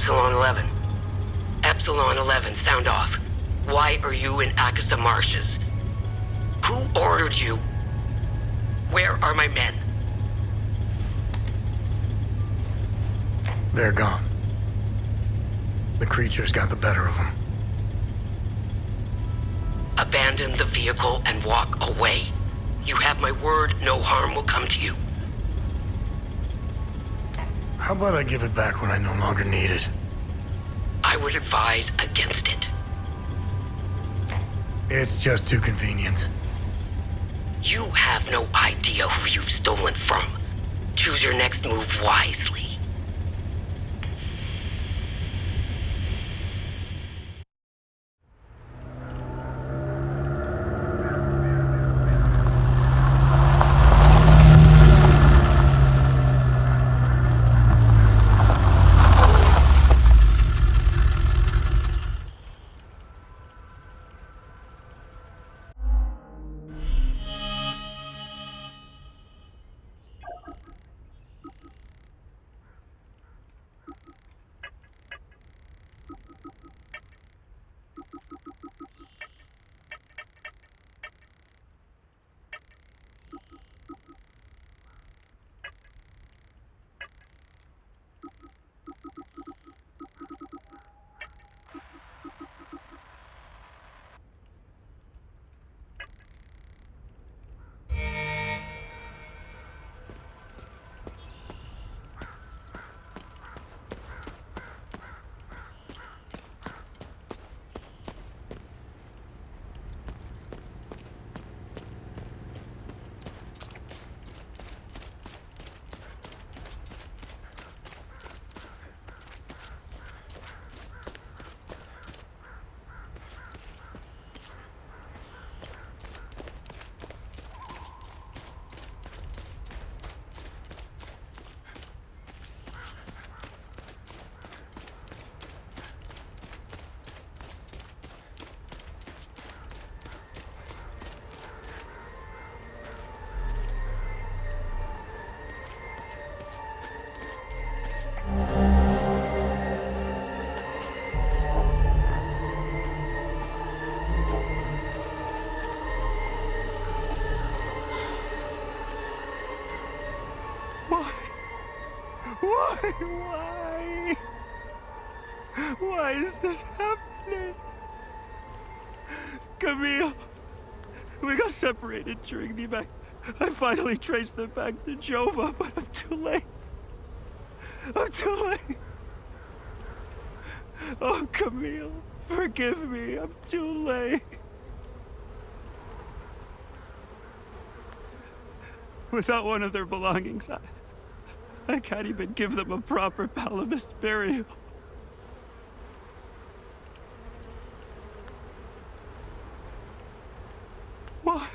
Epsilon 11. Epsilon 11, sound off. Why are you in Akasa Marshes? Who ordered you? Where are my men? They're gone. The creatures got the better of them. Abandon the vehicle and walk away. You have my word, no harm will come to you. How about I give it back when I no longer need it? I would advise against it. It's just too convenient. You have no idea who you've stolen from. Choose your next move wisely. Why? Why is this happening? Camille, we got separated during the evac. I finally traced them back to Jova, but I'm too late. I'm too late. Oh, Camille, forgive me. I'm too late. Without one of their belongings, I can't even give them a proper Palamist burial. Why?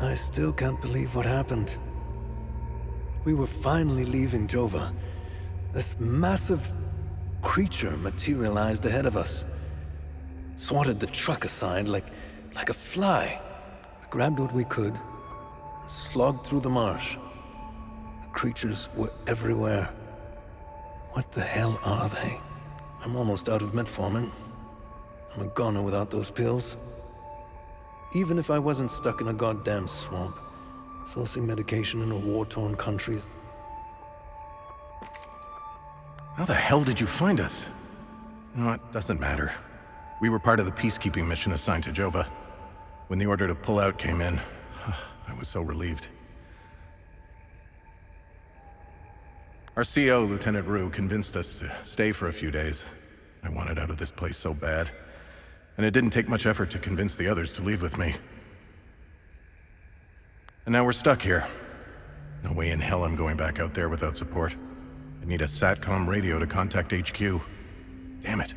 I still can't believe what happened. We were finally leaving Jova. This massive creature materialized ahead of us. Swatted the truck aside like a fly. We grabbed what we could, and slogged through the marsh. The creatures were everywhere. What the hell are they? I'm almost out of metformin. I'm a goner without those pills. Even if I wasn't stuck in a goddamn swamp, sourcing medication in a war-torn country. How the hell did you find us? You know, it doesn't matter. We were part of the peacekeeping mission assigned to Jova. When the order to pull out came in, I was so relieved. Our CO, Lieutenant Rue, convinced us to stay for a few days. I wanted out of this place so bad. And it didn't take much effort to convince the others to leave with me. And now we're stuck here. No way in hell I'm going back out there without support. I need a SATCOM radio to contact HQ. Damn it.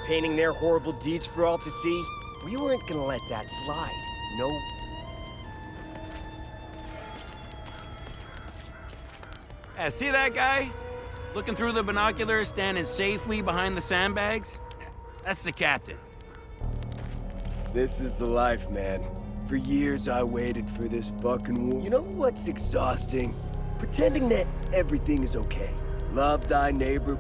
painting their horrible deeds for all to see? We weren't gonna let that slide. No. See that guy? Looking through the binoculars, standing safely behind the sandbags? That's the captain. This is the life, man. For years I waited for this fucking war. You know what's exhausting? Pretending that everything is okay. Love thy neighbor.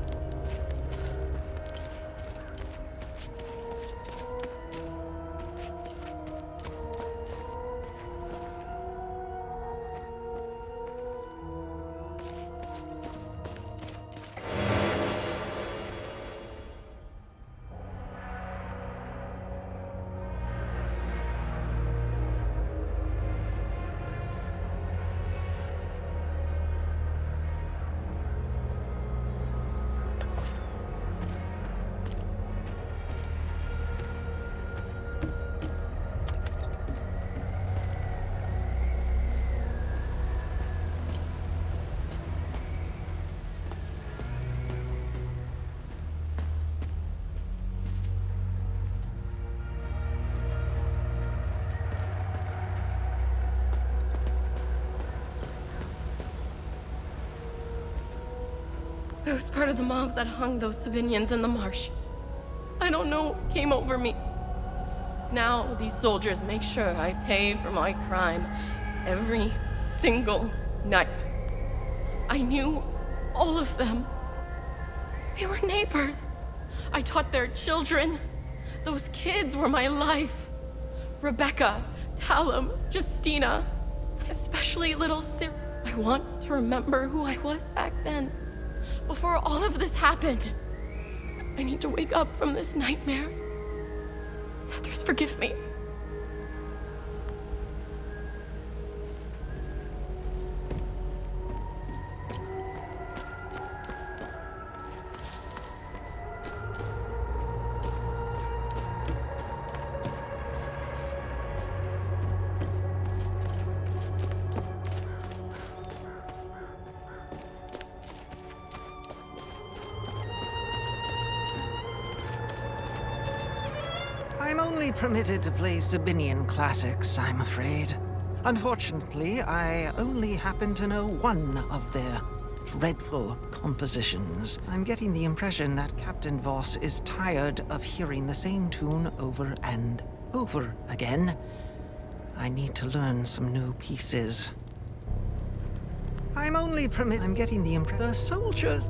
I was part of the mob that hung those civilians in the marsh. I don't know what came over me. Now these soldiers make sure I pay for my crime every single night. I knew all of them. We were neighbors. I taught their children. Those kids were my life. Rebecca, Talum, Justina, especially little Sir. I want to remember who I was back then. Before all of this happened, I need to wake up from this nightmare. Sethers, forgive me. I'm only permitted to play Sabinian classics, I'm afraid. Unfortunately, I only happen to know one of their dreadful compositions. I'm getting the impression that Captain Voss is tired of hearing the same tune over and over again. I need to learn some new pieces. I'm getting the impression the soldiers...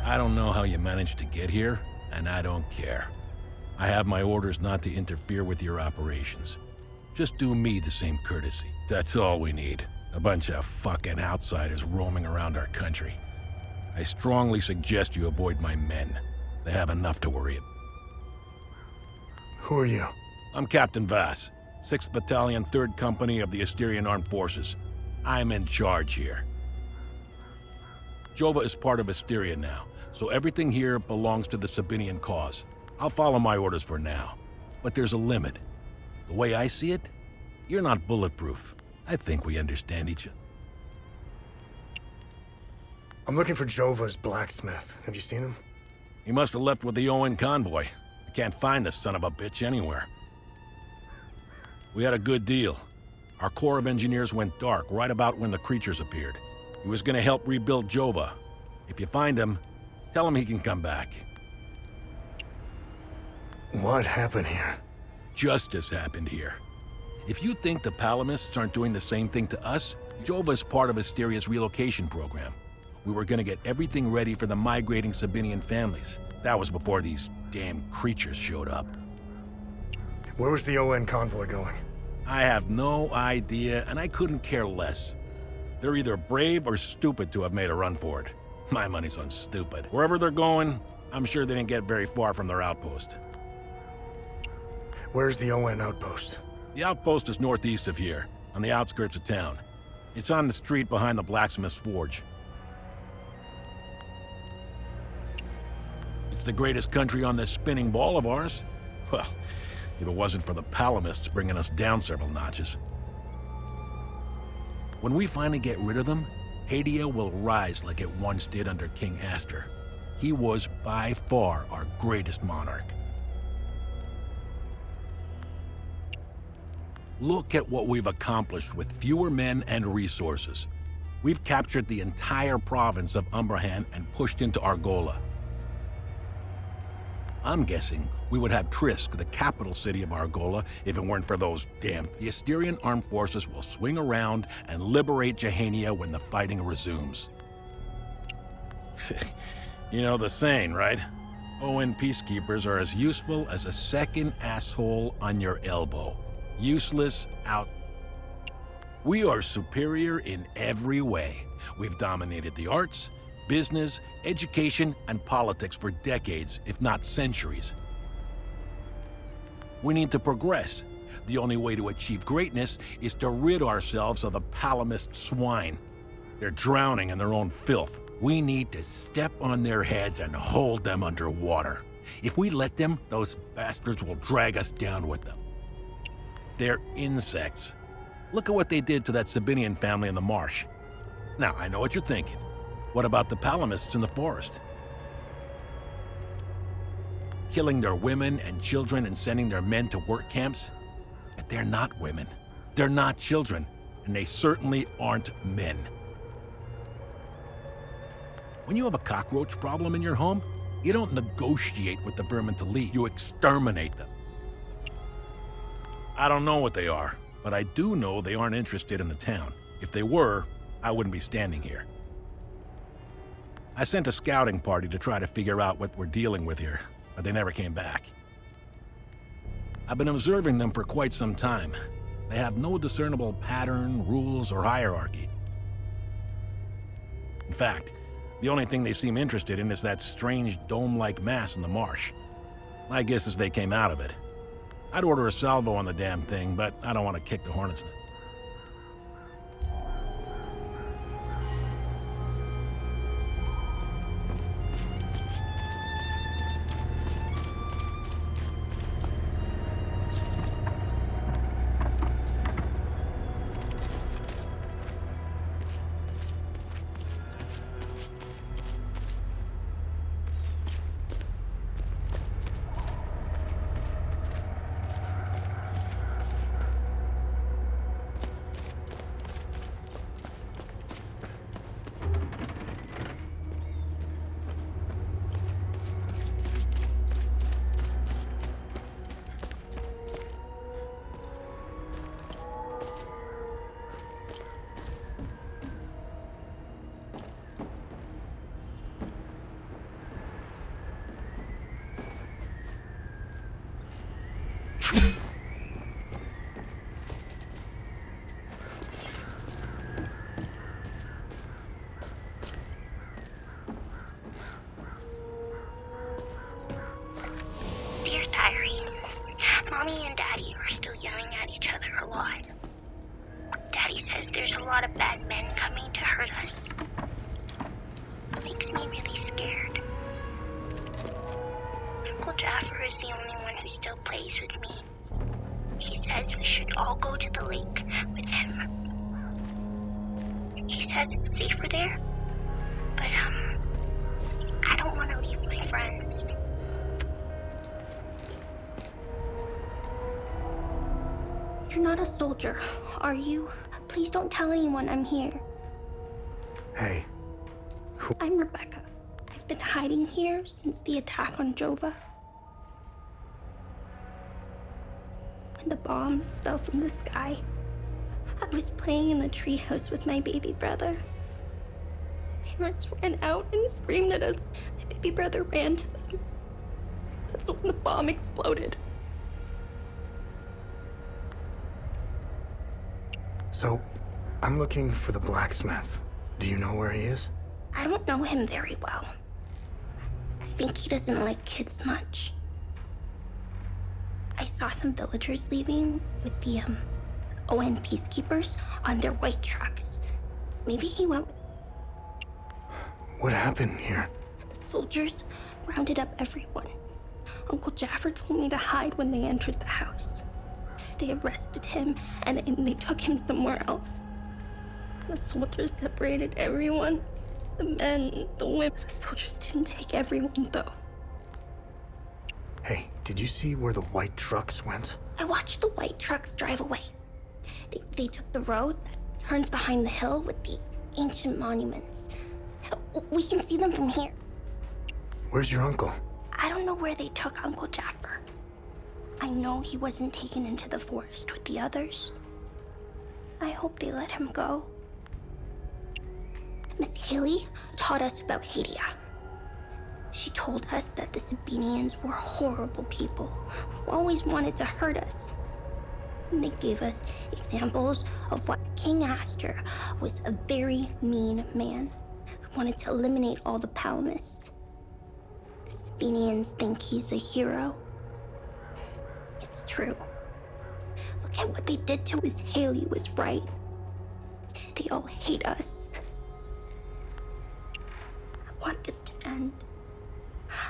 I don't know how you managed to get here, and I don't care. I have my orders not to interfere with your operations. Just do me the same courtesy. That's all we need. A bunch of fucking outsiders roaming around our country. I strongly suggest you avoid my men. They have enough to worry about. Who are you? I'm Captain Vass, 6th Battalion, 3rd Company of the Asterian Armed Forces. I'm in charge here. Jova is part of Asteria now, so everything here belongs to the Sabinian cause. I'll follow my orders for now, but there's a limit. The way I see it, you're not bulletproof. I think we understand each other. I'm looking for Jova's blacksmith. Have you seen him? He must have left with the UN convoy. I can't find the son of a bitch anywhere. We had a good deal. Our Corps of Engineers went dark right about when the creatures appeared. He was gonna help rebuild Jova. If you find him, tell him he can come back. What happened here? Justice happened here. If you think the Palamists aren't doing the same thing to us, Jova's part of Asteria's relocation program. We were gonna get everything ready for the migrating Sabinian families. That was before these damn creatures showed up. Where was the UN convoy going? I have no idea, and I couldn't care less. They're either brave or stupid to have made a run for it. My money's on stupid. Wherever they're going, I'm sure they didn't get very far from their outpost. Where's the ON outpost? The outpost is northeast of here, on the outskirts of town. It's on the street behind the blacksmith's forge. It's the greatest country on this spinning ball of ours. Well, if it wasn't for the Palamists bringing us down several notches. When we finally get rid of them, Hadia will rise like it once did under King Astor. He was by far our greatest monarch. Look at what we've accomplished with fewer men and resources. We've captured the entire province of Umbrahan and pushed into Argola. I'm guessing we would have Trisk, the capital city of Argola, if it weren't for those damn... The Asterian armed forces will swing around and liberate Jehania when the fighting resumes. You know the saying, right? ON peacekeepers are as useful as a second asshole on your elbow. Useless out. We are superior in every way. We've dominated the arts, business, education, and politics for decades, if not centuries. We need to progress. The only way to achieve greatness is to rid ourselves of the Palamist swine. They're drowning in their own filth. We need to step on their heads and hold them underwater. If we let them, those bastards will drag us down with them. They're insects. Look at what they did to that Sabinian family in the marsh. Now, I know what you're thinking. What about the Palamists in the forest? Killing their women and children and sending their men to work camps? But they're not women. They're not children. And they certainly aren't men. When you have a cockroach problem in your home, you don't negotiate with the vermin to leave. You exterminate them. I don't know what they are, but I do know they aren't interested in the town. If they were, I wouldn't be standing here. I sent a scouting party to try to figure out what we're dealing with here, but they never came back. I've been observing them for quite some time. They have no discernible pattern, rules, or hierarchy. In fact, the only thing they seem interested in is that strange dome-like mass in the marsh. My guess is they came out of it. I'd order a salvo on the damn thing, but I don't want to kick the hornet's nest. Dear Diary, Mommy and Daddy are still yelling at each other a lot. Daddy says there's a lot of bad men coming to hurt us. Makes me really scared. Uncle Jaffer is the only one who still plays with me. He says we should all go to the lake with him. He says it's safer there, but I don't want to leave my friends. You're not a soldier, are you? Please don't tell anyone I'm here. Hey. I'm Rebecca. I've been hiding here since the attack on Jova. When the bombs fell from the sky, I was playing in the treehouse with my baby brother. My parents ran out and screamed at us. My baby brother ran to them. That's when the bomb exploded. So, I'm looking for the blacksmith. Do you know where he is? I don't know him very well. I think he doesn't like kids much. I saw some villagers leaving with the, ON peacekeepers on their white trucks. Maybe he went with What happened here? the soldiers, rounded up everyone. Uncle Jaffer told me to hide when they entered the house. They arrested him and they took him somewhere else. The soldiers separated everyone. The men, the women. The soldiers didn't take everyone, though. Hey, did you see where the white trucks went? I watched the white trucks drive away. They took the road that turns behind the hill with the ancient monuments. We can see them from here. Where's your uncle? I don't know where they took Uncle Jaffer. I know he wasn't taken into the forest with the others. I hope they let him go. Miss Haley taught us about Hadia. She told us that the Sabinians were horrible people who always wanted to hurt us. And they gave us examples of what King Astor was a very mean man who wanted to eliminate all the Palamists. The Sabinians think he's a hero. It's true. Look at what they did to Miss Haley was right. They all hate us. I want this to end.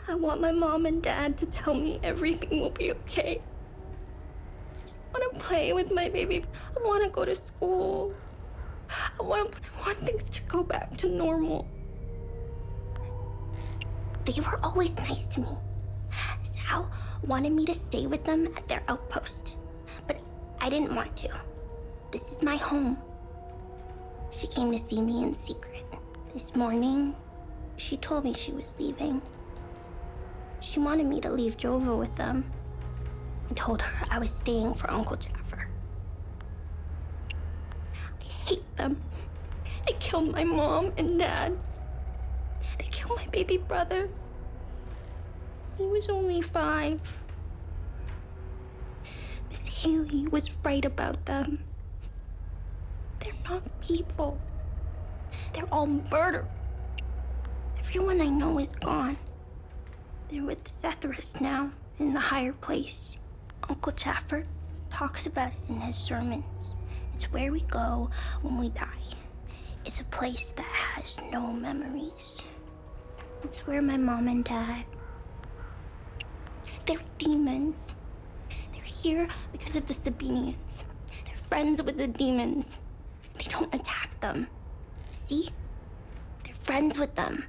I want my mom and dad to tell me everything will be okay. I want to play with my baby. I want to go to school. I want things to go back to normal. They were always nice to me. Sal wanted me to stay with them at their outpost, but I didn't want to. This is my home. She came to see me in secret. This morning, she told me she was leaving. She wanted me to leave Jova with them. I told her I was staying for Uncle Jaffer. I hate them. They killed my mom and dad. They killed my baby brother. He was only 5. Miss Haley was right about them. They're not people. They're all murder. Everyone I know is gone. They're with Zethris now, in the higher place. Uncle Jaffer talks about it in his sermons. It's where we go when we die. It's a place that has no memories. It's where my mom and dad... They're demons. They're here because of the Sabinians. They're friends with the demons. They don't attack them. See? They're friends with them.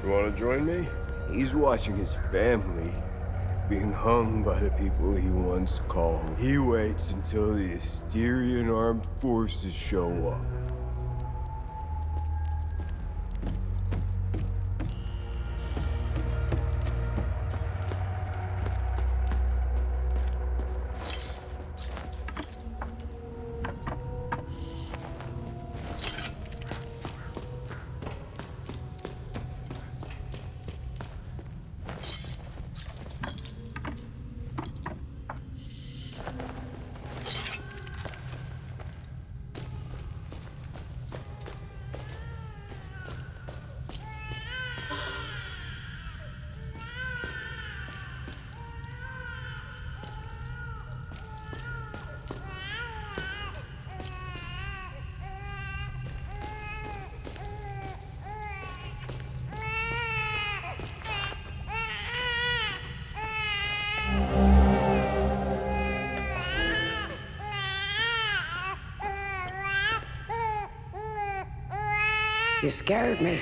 You want to join me? He's watching his family being hung by the people he once called. He waits until the Asterian armed forces show up. You scared me.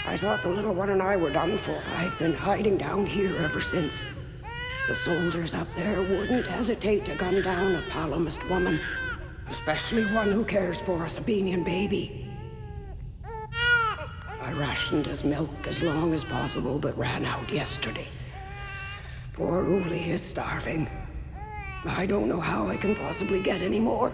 I thought the little one and I were done for. I've been hiding down here ever since. The soldiers up there wouldn't hesitate to gun down a palomist woman, especially one who cares for a Sabinian baby. I rationed his milk as long as possible, but ran out yesterday. Poor Uli is starving. I don't know how I can possibly get any more.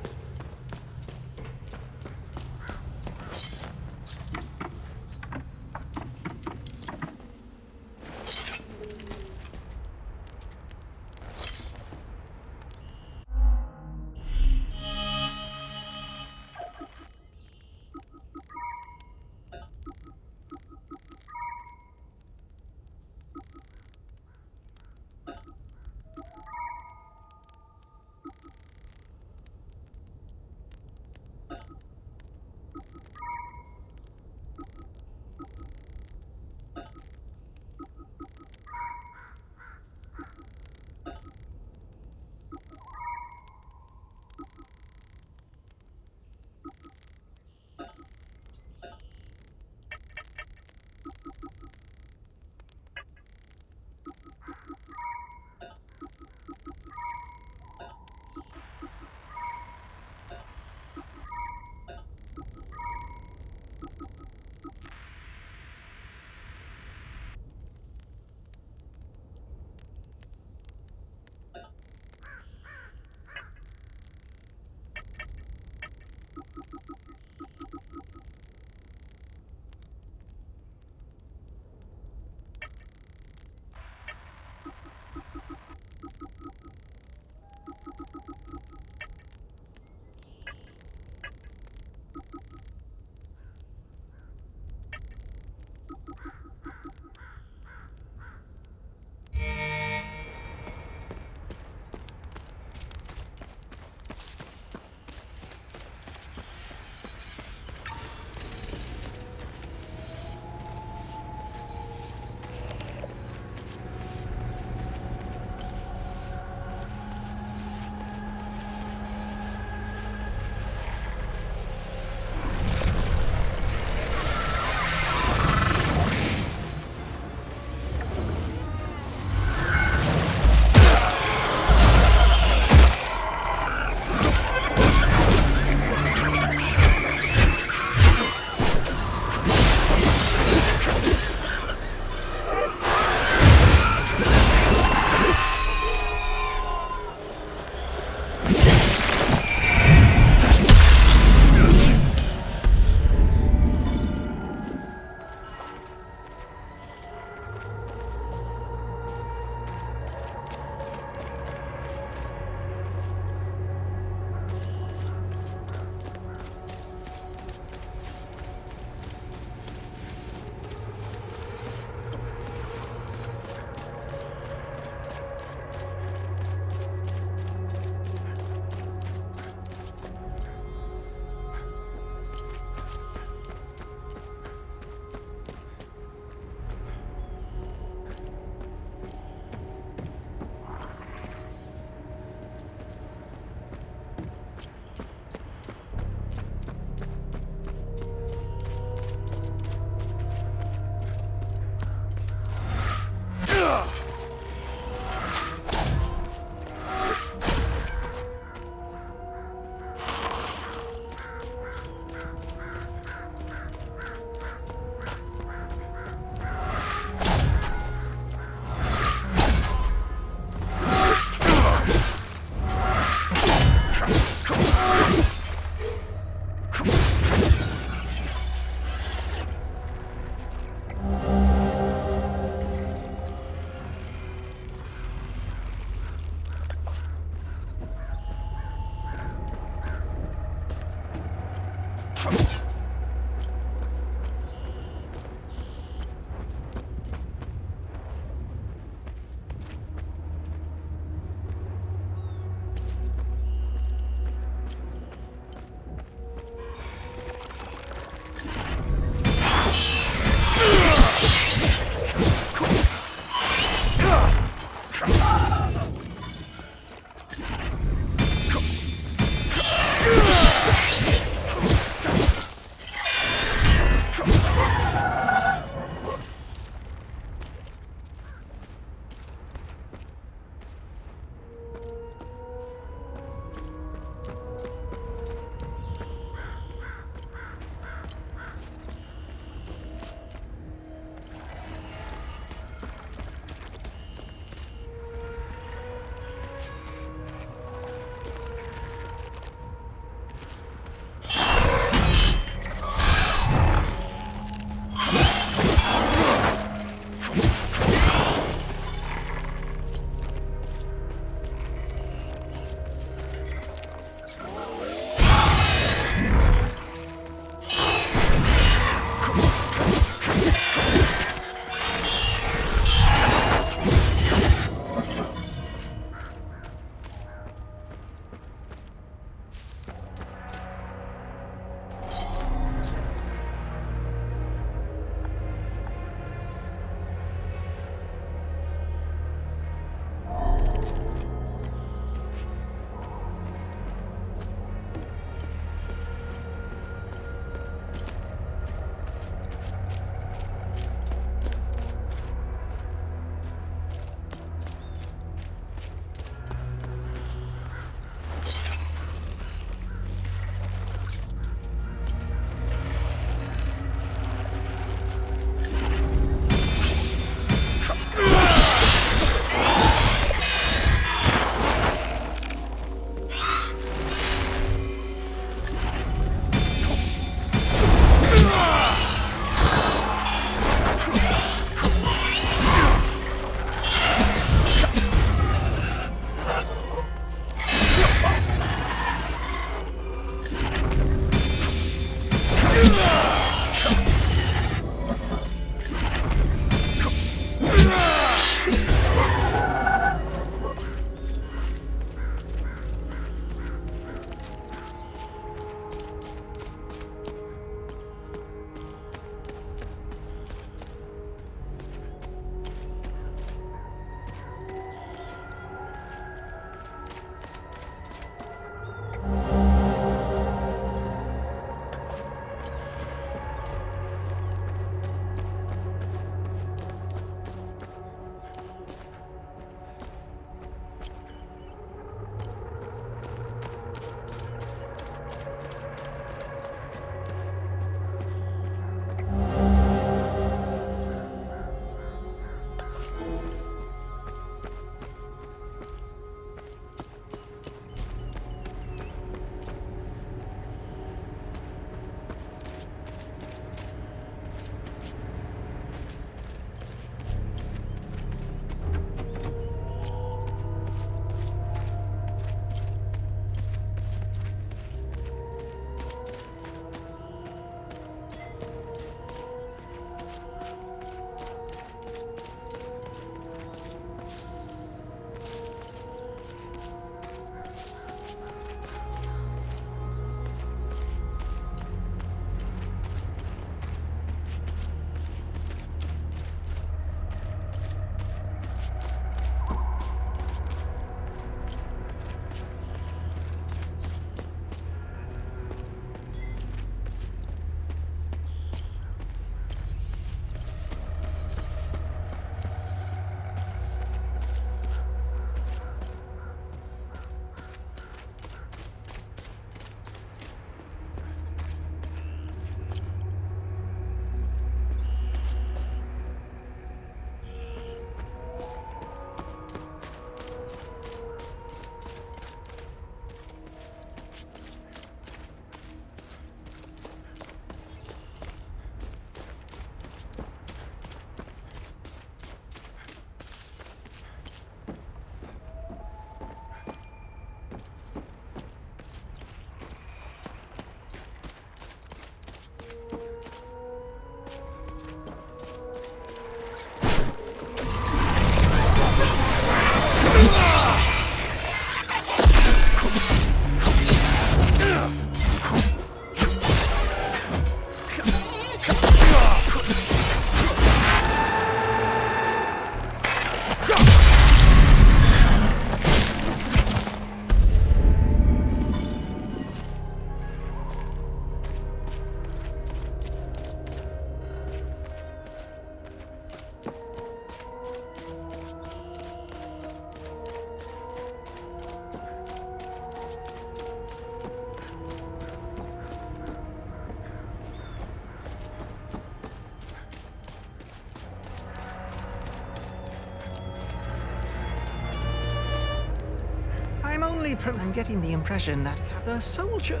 I'm getting the impression that the soldier...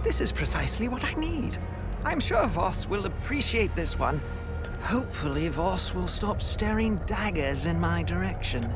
This is precisely what I need. I'm sure Voss will appreciate this one. Hopefully Voss will stop staring daggers in my direction.